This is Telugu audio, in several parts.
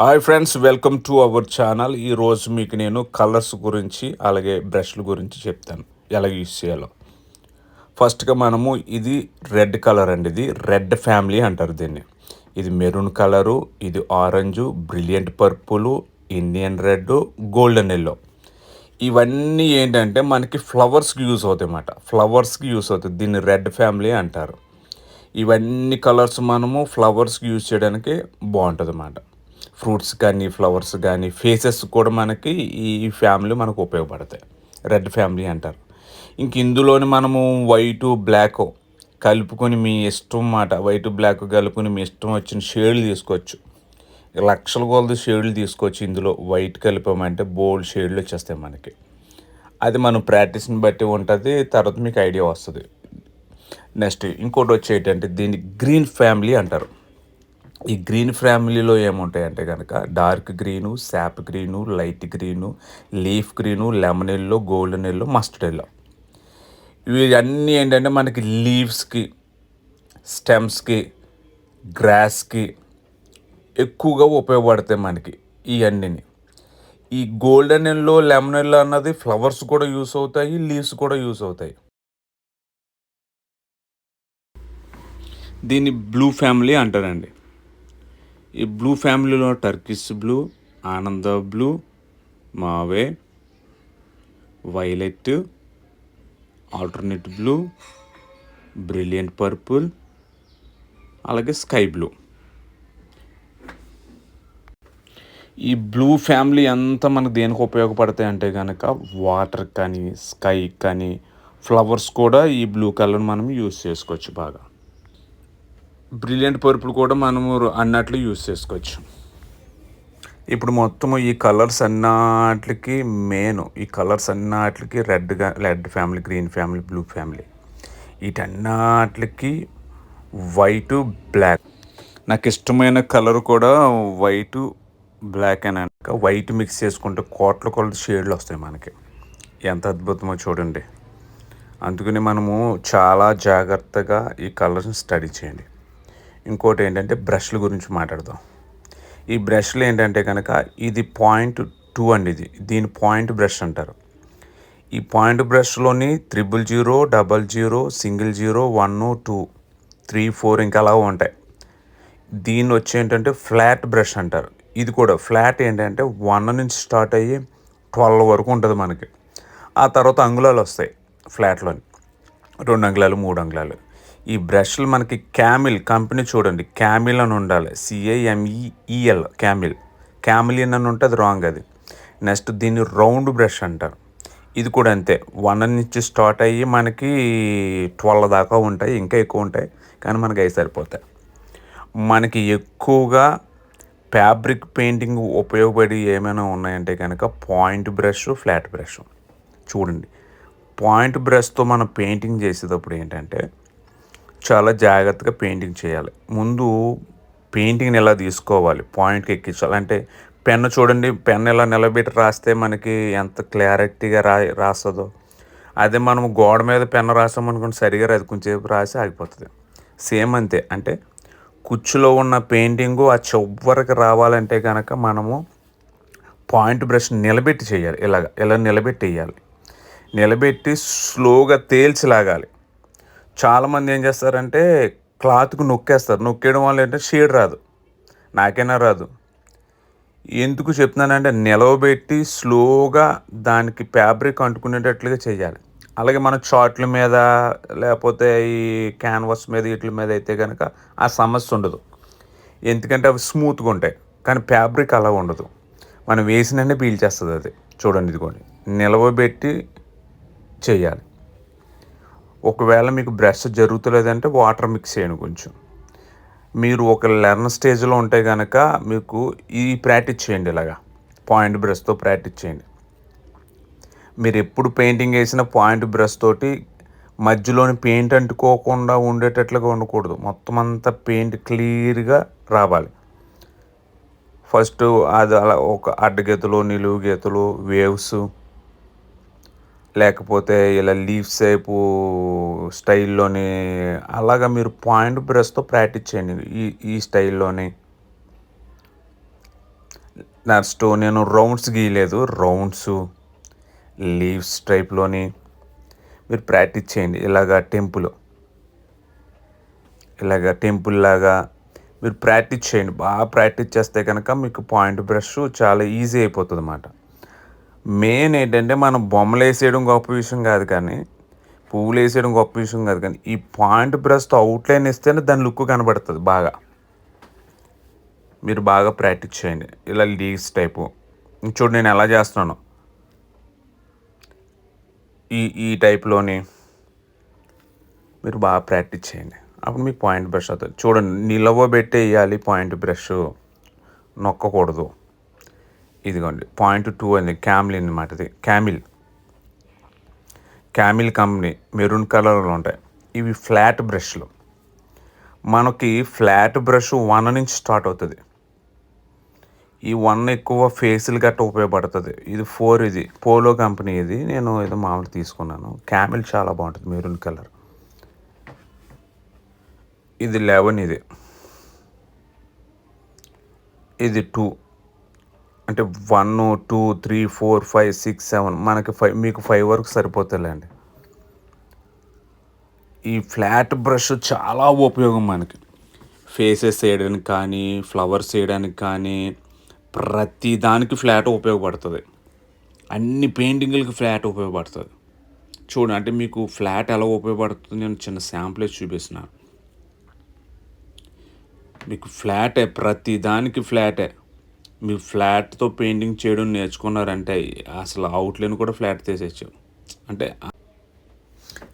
Hi friends, welcome to our channel. ఈరోజు మీకు నేను కలర్స్ గురించి అలాగే బ్రష్ల గురించి చెప్తాను ఎలా యూస్ చేయాలో. ఫస్ట్గా మనము ఇది రెడ్ కలర్ అండి. ఇది రెడ్ ఫ్యామిలీ అంటారు దీన్ని. ఇది మెరూన్ కలరు, ఇది orange, brilliant purple, Indian red, golden yellow. ఇవన్నీ ఏంటంటే మనకి ఫ్లవర్స్కి యూస్ అవుతాయి అన్నమాట. ఫ్లవర్స్కి యూస్ అవుతుంది. దీన్ని రెడ్ ఫ్యామిలీ అంటారు. ఇవన్నీ కలర్స్ మనము ఫ్లవర్స్కి యూజ్ చేయడానికి బాగుంటుంది అన్నమాట. ఫ్రూట్స్ కానీ ఫ్లవర్స్ కానీ ఫేసెస్ కూడా మనకి ఈ ఫ్యామిలీ మనకు ఉపయోగపడతాయి. రెడ్ ఫ్యామిలీ అంటారు. ఇంక ఇందులోని మనము వైటు బ్లాక్ కలుపుకొని మీ ఇష్టం మాట, వైట్ బ్లాక్ కలుపుకొని మీ ఇష్టం వచ్చిన షేడ్లు తీసుకోవచ్చు. లక్షల కొలది షేడ్లు తీసుకోవచ్చు. ఇందులో వైట్ కలిపామంటే బోల్డ్ షేడ్లు వచ్చేస్తాయి మనకి. అది మనం ప్రాక్టీస్ని బట్టి ఉంటుంది. తర్వాత మీకు ఐడియా వస్తుంది. నెక్స్ట్ ఇంకోటి వచ్చేటంటే దీన్ని గ్రీన్ ఫ్యామిలీ అంటారు. ఈ గ్రీన్ ఫ్యామిలీలో ఏముంటాయంటే కనుక dark green, sap green, light green, leaf green, lemon yellow, golden yellow, mustard yellow. ఇవి అన్నీ ఏంటంటే మనకి లీవ్స్కి, స్టెమ్స్కి, గ్రాస్కి ఎక్కువగా ఉపయోగపడతాయి మనకి ఇవన్నీ. ఈ గోల్డెన్ ఎల్లో, లెమన్ ఎల్లో అన్నది ఫ్లవర్స్ కూడా యూస్ అవుతాయి, లీవ్స్ కూడా యూస్ అవుతాయి. దీన్ని బ్లూ ఫ్యామిలీ అంటారండి. ఈ బ్లూ ఫ్యామిలీలో టర్కిష్ బ్లూ, ఆనంద బ్లూ, మావే, violet, alternate blue, brilliant purple, అలాగే స్కై బ్లూ. ఈ బ్లూ ఫ్యామిలీ అంతా మనకు దేనికి ఉపయోగపడతాయి అంటే కనుక వాటర్ కానీ, స్కై కానీ, ఫ్లవర్స్ కూడా ఈ బ్లూ కలర్ మనం యూస్ చేసుకోవచ్చు బాగా. బ్రిలియంట్ పర్పుల్ కూడా మనము అన్నట్లు యూస్ చేసుకోవచ్చు. ఇప్పుడు మొత్తము ఈ కలర్స్ అన్నిటికి ఈ కలర్స్ అన్నిటికి red family, green family, blue family, వీటన్నిటికి వైటు, బ్లాక్. నాకు ఇష్టమైన కలర్ కూడా వైటు, బ్లాక్ అని అనక వైట్ మిక్స్ చేసుకుంటే కోట్ల కొలది షేడ్లు వస్తాయి మనకి. ఎంత అద్భుతమో చూడండి. అందుకని మనము చాలా జాగ్రత్తగా ఈ కలర్స్ని స్టడీ చేయండి. ఇంకోటి ఏంటంటే బ్రష్ల గురించి మాట్లాడదాం. ఈ బ్రష్లు ఏంటంటే కనుక ఇది 0.2 అండి. దీని పాయింట్ బ్రష్ అంటారు. ఈ పాయింట్ బ్రష్లోని 000, 00, 000, 1, 2, 3, 4 ఇంకా అలా ఉంటాయి. దీన్ని వచ్చి ఏంటంటే ఫ్లాట్ బ్రష్ అంటారు. ఇది కూడా ఫ్లాట్ ఏంటంటే 1 నుంచి స్టార్ట్ అయ్యి 12 వరకు ఉంటుంది మనకి. ఆ తర్వాత అంగుళాలు వస్తాయి ఫ్లాట్లోని, 2 అంగుళాలు, 3 అంగుళాలు. ఈ బ్రష్లు మనకి క్యామిల్ కంపెనీ చూడండి, క్యామిల్ అని ఉండాలి, CAMEL, క్యామిలియన్ అని ఉంటే అది రాంగ్ అది. నెక్స్ట్ దీన్ని రౌండ్ బ్రష్ అంటారు. ఇది కూడా అంతే, 1 నుంచి స్టార్ట్ అయ్యి మనకి 12 దాకా ఉంటాయి, ఇంకా ఎక్కువ ఉంటాయి, కానీ మనకి అవి సరిపోతాయి. మనకి ఎక్కువగా ఫ్యాబ్రిక్ పెయింటింగ్ ఉపయోగపడి ఏమైనా ఉన్నాయంటే కనుక పాయింట్ బ్రష్, ఫ్లాట్ బ్రష్. చూడండి, పాయింట్ బ్రష్తో మనం పెయింటింగ్ చేసేటప్పుడు ఏంటంటే చాలా జాగ్రత్తగా పెయింటింగ్ చేయాలి. ముందు పెయింటింగ్ని ఎలా తీసుకోవాలి, పాయింట్కి ఎక్కించాలి. అంటే పెన్ను చూడండి, పెన్ను ఎలా నిలబెట్టి రాస్తే మనకి ఎంత క్లారిటీగా రాస్తుందో, అదే మనం గోడ మీద పెన్ను రాసామనుకోండి సరిగా అది కొంచెంసేపు రాసి ఆగిపోతుంది. సేమ్ అంతే. అంటే కుచ్చులో ఉన్న పెయింటింగు ఆ చివరికి రావాలంటే కనుక మనము పాయింట్ బ్రష్ నిలబెట్టి చేయాలి. ఇలా నిలబెట్టి వేయాలి. నిలబెట్టి స్లోగా తేల్చి లాగాలి. చాలామంది ఏం చేస్తారంటే క్లాత్కు నొక్కేస్తారు. నొక్కేయడం వల్ల ఏంటంటే షేడ్ రాదు. నాకైనా రాదు. ఎందుకు చెప్తున్నానంటే నిలవబెట్టి స్లోగా దానికి ఫ్యాబ్రిక్ అంటుకునేటట్లుగా చేయాలి. అలాగే మన చార్ట్ల మీద లేకపోతే ఈ క్యాన్వాస్ మీద వీటి మీద అయితే కనుక ఆ సమస్య ఉండదు. ఎందుకంటే అవి స్మూత్గా ఉంటాయి. కానీ ఫ్యాబ్రిక్ అలా ఉండదు. మనం వేసిననే పీల్చేస్తుంది అది. చూడండి, ఇదిగోండి, నిలవబెట్టి చేయాలి. ఒకవేళ మీకు బ్రష్ జరుగుతలేదంటే వాటర్ మిక్స్ చేయండి కొంచెం. మీరు ఒక లెర్న్ స్టేజ్లో ఉంటే కనుక మీకు ఈ ప్రాక్టీస్ చేయండి. ఇలాగా పాయింట్ బ్రష్తో ప్రాక్టీస్ చేయండి. మీరు ఎప్పుడు పెయింటింగ్ వేసిన పాయింట్ బ్రష్ తోటి మధ్యలోని పెయింట్ అంటుకోకుండా ఉండేటట్లుగా ఉండకూడదు. మొత్తం అంతా పెయింట్ క్లియర్గా రావాలి. ఫస్ట్ అది అలా ఒక అడ్డగీతలు, నిలువు గీతలు, వేవ్స్, లేకపోతే ఇలా లీఫ్ షేపు స్టైల్లోని అలాగా మీరు పాయింట్ బ్రష్తో ప్రాక్టీస్ చేయండి ఈ స్టైల్లోని. నెక్స్ట్ నేను రౌండ్స్ గీయలేదు, రౌండ్స్ లీవ్స్ టైప్లోని మీరు ప్రాక్టీస్ చేయండి. ఇలాగా టెంపుల్ లాగా మీరు ప్రాక్టీస్ చేయండి. బాగా ప్రాక్టీస్ చేస్తే కనుక మీకు పాయింట్ బ్రష్ చాలా ఈజీ అయిపోతుంది అన్నమాట. మెయిన్ ఏంటంటే మనం బొమ్మలు వేసేయడం గొప్ప విషయం కాదు, కానీ పువ్వులు వేసేయడం గొప్ప విషయం కాదు, కానీ ఈ పాయింట్ బ్రష్తో అవుట్లైన్ ఇస్తేనే దాని లుక్ కనబడుతుంది బాగా. మీరు బాగా ప్రాక్టీస్ చేయండి. ఇలా లీవ్స్ టైపు చూడు నేను ఎలా చేస్తున్నాను, ఈ టైప్లోని మీరు బాగా ప్రాక్టీస్ చేయండి. అప్పుడు మీకు పాయింట్ బ్రష్ అవుతుంది. చూడండి, నిలవబెట్టి వేయాలి పాయింట్ బ్రష్, నొక్కకూడదు. ఇదిగోండి పాయింట్ 2 అండి, క్యామిల్ అనమాట. ఇది క్యామిల్ కంపెనీ మెరూన్ కలర్లో ఉంటాయి. ఇవి ఫ్లాట్ బ్రష్లు. మనకి ఫ్లాట్ బ్రష్ 1 నుంచి స్టార్ట్ అవుతుంది. ఈ 1 ఎక్కువ ఫేసులు గట్ట ఉపయోగపడుతుంది. ఇది 4, ఇది పోలో కంపెనీ. ఇది నేను ఏదో మామూలు తీసుకున్నాను. క్యామిల్ చాలా బాగుంటుంది, మెరూన్ కలర్. ఇది 11, ఇది 2. అంటే 1 2 3 4 5 6 7 మనకి 5, మీకు 5 వరకు సరిపోతుందిలేండి. ఈ ఫ్లాట్ బ్రష్ చాలా ఉపయోగం మనకి. ఫేసెస్ వేయడానికి కానీ, ఫ్లవర్స్ వేయడానికి కానీ, ప్రతి దానికి ఫ్లాట్ ఉపయోగపడుతుంది. అన్ని పెయింటింగ్లకి ఫ్లాట్ ఉపయోగపడుతుంది. చూడండి, అంటే మీకు ఫ్లాట్ ఎలా ఉపయోగపడుతుంది నేను చిన్న శాంపుల్ చూపిస్తున్నాను. మీకు ఫ్లాటే, ప్రతి దానికి ఫ్లాటే. మీరు ఫ్లాట్తో పెయింటింగ్ చేయడం నేర్చుకున్నారంటే అసలు అవుట్లైన్ కూడా ఫ్లాట్ తీసేయచ్చు. అంటే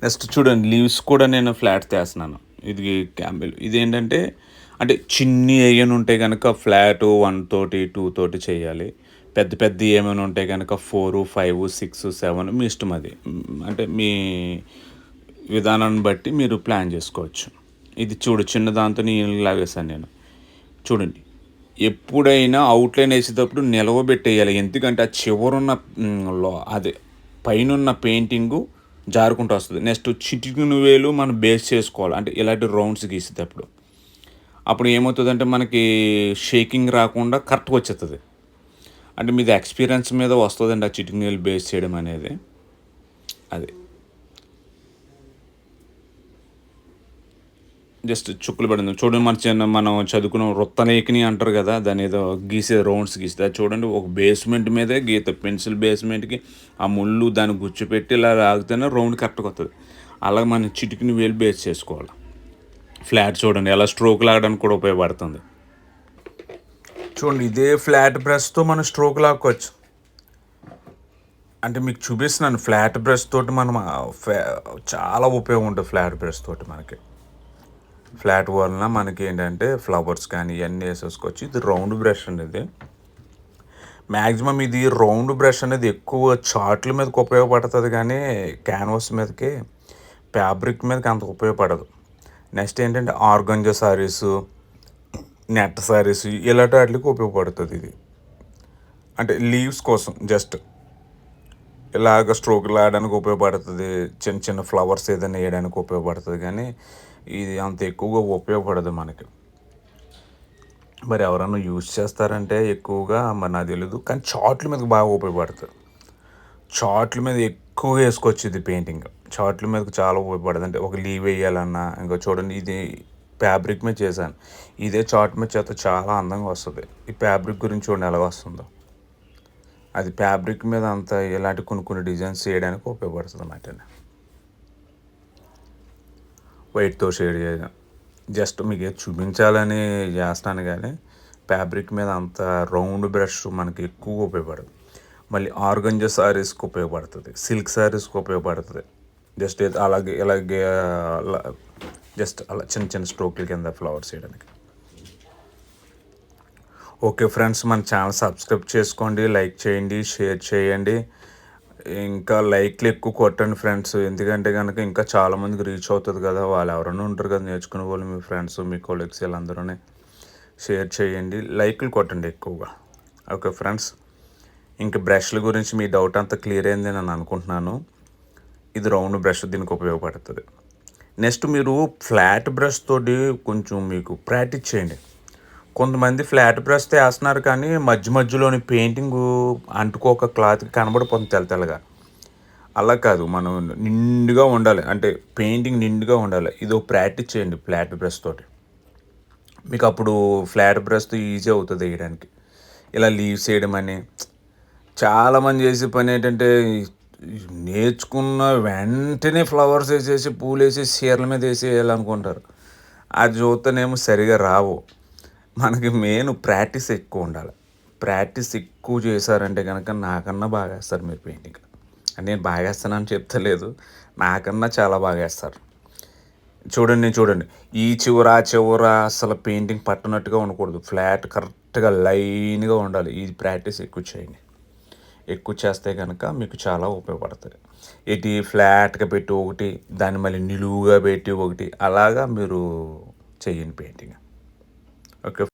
నెక్స్ట్ చూడండి, లీవ్స్ కూడా నేను ఫ్లాట్ తీస్తున్నాను. ఇది క్యాంబెల్. ఇదేంటంటే అంటే చిన్ని ఏమైనా ఉంటే కనుక ఫ్లాట్ 1 తోటి 2 తోటి చేయాలి. పెద్ద పెద్ద ఏమైనా ఉంటే కనుక 4 5 6 7 మీ ఇష్టం. అది అంటే మీ విధానాన్ని బట్టి మీరు ప్లాన్ చేసుకోవచ్చు. ఇది చూడు, చిన్న దాంతో లాగేసాను నేను. చూడండి, ఎప్పుడైనా అవుట్లైన్ వేసేటప్పుడు నిలవబెట్టేయాలి. ఎందుకంటే ఆ చివరున్న అదే పైన పెయింటింగు జారుకుంటూ వస్తుంది. నెక్స్ట్ చిటికిన వేలు మనం బేస్ చేసుకోవాలి. అంటే ఇలాంటి రౌండ్స్ గీసేటప్పుడు అప్పుడు ఏమవుతుందంటే మనకి షేకింగ్ రాకుండా కరెక్ట్గా వచ్చేస్తుంది. అంటే మీది ఎక్స్పీరియన్స్ మీద వస్తుందండి ఆ చిటికిన వేలు బేస్ చేయడం అనేది. అది జస్ట్ చుక్కలు పడింది చూడండి. మనం చదువుకున్న వృత్తలేఖని అంటారు కదా, దాని ఏదో గీసే రౌండ్స్ గీస్తే అది చూడండి, ఒక బేస్మెంట్ మీదే గీత, పెన్సిల్ బేస్మెంట్కి ఆ ముళ్ళు దాన్ని గుచ్చిపెట్టి ఇలా లాగితేనే రౌండ్ కరెక్ట్గా వస్తుంది. అలాగే మనం చిటికిని వేలు బేస్ చేసుకోవాలి. ఫ్లాట్ చూడండి ఎలా స్ట్రోక్ లాగడానికి కూడా ఉపయోగపడుతుంది. చూడండి, ఇదే ఫ్లాట్ బ్రష్తో మనం స్ట్రోక్ లాక్కోవచ్చు. అంటే మీకు చూపిస్తున్నాను, ఫ్లాట్ బ్రష్ తోటి మనం చాలా ఉపయోగం ఉంటుంది. ఫ్లాట్ బ్రష్ తోటి మనకి ఫ్లాట్ వలన మనకి ఏంటంటే ఫ్లవర్స్ కానీ ఇవన్నీ వేసేసుకోవచ్చు. ఇది రౌండ్ బ్రష్ అనేది మ్యాక్సిమం. ఇది రౌండ్ బ్రష్ అనేది ఎక్కువ చార్ట్ల మీదకి ఉపయోగపడుతుంది, కానీ క్యాన్వాస్ మీదకి, ఫ్యాబ్రిక్ మీదకి అంత ఉపయోగపడదు. నెక్స్ట్ ఏంటంటే ఆర్గంజా సారీసు, నెట్ సారీస్ ఇలాంటి వాటికి ఉపయోగపడుతుంది ఇది. అంటే లీవ్స్ కోసం జస్ట్ ఇలాగ స్ట్రోక్ లాగడానికి ఉపయోగపడుతుంది. చిన్న చిన్న ఫ్లవర్స్ ఏదైనా వేయడానికి ఉపయోగపడుతుంది, కానీ ఇది అంత ఎక్కువగా ఉపయోగపడదు మనకి. మరి ఎవరన్నా యూజ్ చేస్తారంటే ఎక్కువగా మరి నాకు తెలియదు, కానీ చార్ట్ల మీద బాగా ఉపయోగపడుతుంది. చార్ట్ల మీద ఎక్కువగా వేసుకోవచ్చు ఇది పెయింటింగ్. చార్ట్ల మీదకి చాలా ఉపయోగపడుతుంది. అంటే ఒక లీవ్ వేయాలన్నా, ఇంకా చూడండి ఇది ఫ్యాబ్రిక్ మీద చేశాను. ఇదే చార్ట్ మీద చేత చాలా అందంగా వస్తుంది. ఈ ఫ్యాబ్రిక్ గురించి చూడండి ఎలా వస్తుందో. అది ఫ్యాబ్రిక్ మీద అంత ఇలాంటి కొన్ని డిజైన్స్ చేయడానికి ఉపయోగపడుతుంది అన్నమాట. వైట్తో షేడ్ చేయడం జస్ట్ మీకు చూపించాలని చేస్తాను, కానీ ఫ్యాబ్రిక్ మీద అంత రౌండ్ బ్రష్ మనకి ఎక్కువ ఉపయోగపడదు. మళ్ళీ ఆర్గంజా సారీస్కి ఉపయోగపడుతుంది, సిల్క్ సారీస్కి ఉపయోగపడుతుంది. జస్ట్ అలాగే జస్ట్ అలా చిన్న చిన్న స్ట్రోక్ల కింద ఫ్లవర్స్ చేయడానికి. ఓకే ఫ్రెండ్స్, మన ఛానల్ సబ్స్క్రైబ్ చేసుకోండి, లైక్ చేయండి, షేర్ చేయండి. ఇంకా లైక్లు ఎక్కువ కొట్టండి ఫ్రెండ్స్, ఎందుకంటే కనుక ఇంకా చాలామందికి రీచ్ అవుతుంది కదా. వాళ్ళు ఎవరైనా ఉంటారు కదా నేర్చుకునే వాళ్ళు, మీ ఫ్రెండ్స్, మీ కొలీగ్స్ వీళ్ళందరూ షేర్ చేయండి, లైక్లు కొట్టండి ఎక్కువగా. ఓకే ఫ్రెండ్స్, ఇంకా బ్రష్ల గురించి మీ డౌట్ అంతా క్లియర్ అయింది నేను అనుకుంటున్నాను. ఇది రౌండ్ బ్రష్, దీనికి ఉపయోగపడుతుంది. నెక్స్ట్ మీరు ఫ్లాట్ బ్రష్ తోటి కొంచెం మీకు ప్రాక్టీస్ చేయండి. కొంతమంది ఫ్లాట్ బ్రష్‌తో ఏస్తున్నారు కానీ మధ్య మధ్యలోని పెయింటింగు అంటుకోక క్లాత్‌కి కనబడిపోతుంది తెల్ల తెల్లగా. అలా కాదు. మనం నిండుగా ఉండాలి. అంటే పెయింటింగ్ నిండుగా ఉండాలి. ఇదో ప్రాక్టీస్ చేయండి ఫ్లాట్ బ్రష్ తోటి. మీకప్పుడు ఫ్లాట్ బ్రష్‌తో ఈజీ అవుతది ఎయడానికి. ఇలా లీవ్స్ ఎయడమని చాలామంది చేసే పనేంటంటే, నేర్చుకున్న వెంటనే ఫ్లవర్స్ ఏసేసి, పూలేసేసి, చీరల మీద ఏసేయాలనుకుంటారు. అది చూత్తేనేమో సరిగ్గా రావు. మనకి మెయిన్ ప్రాక్టీస్ ఎక్కువుండాలి. ప్రాక్టీస్ ఎక్కువ చేశారంటే గనక నాకన్నా బాగేస్తారు మీరు పెయింటింగ్. నేను బాగేస్తానని చెప్తలేదు. నాకన్నా చాలా బాగేస్తారు. చూడండి. ఈ చివర, ఆ చివర అసలు పెయింటింగ్ పట్టనట్టుగా ఉండకూడదు. ఫ్లాట్ కరెక్ట్‌గా లైన్‌గా ఉండాలి. ఇది ప్రాక్టీస్ ఎక్కువ చేయండి. ఎక్కువ చేస్తే గనక మీకు చాలా ఉపయోగపడతది. ఫ్లాట్‌గా పెట్టి ఒకటి, దాన్ని మళ్ళీ నిలువుగా పెట్టి ఒకటి అలాగా మీరు చెయ్యండి పెయింటింగ్. ఓకే.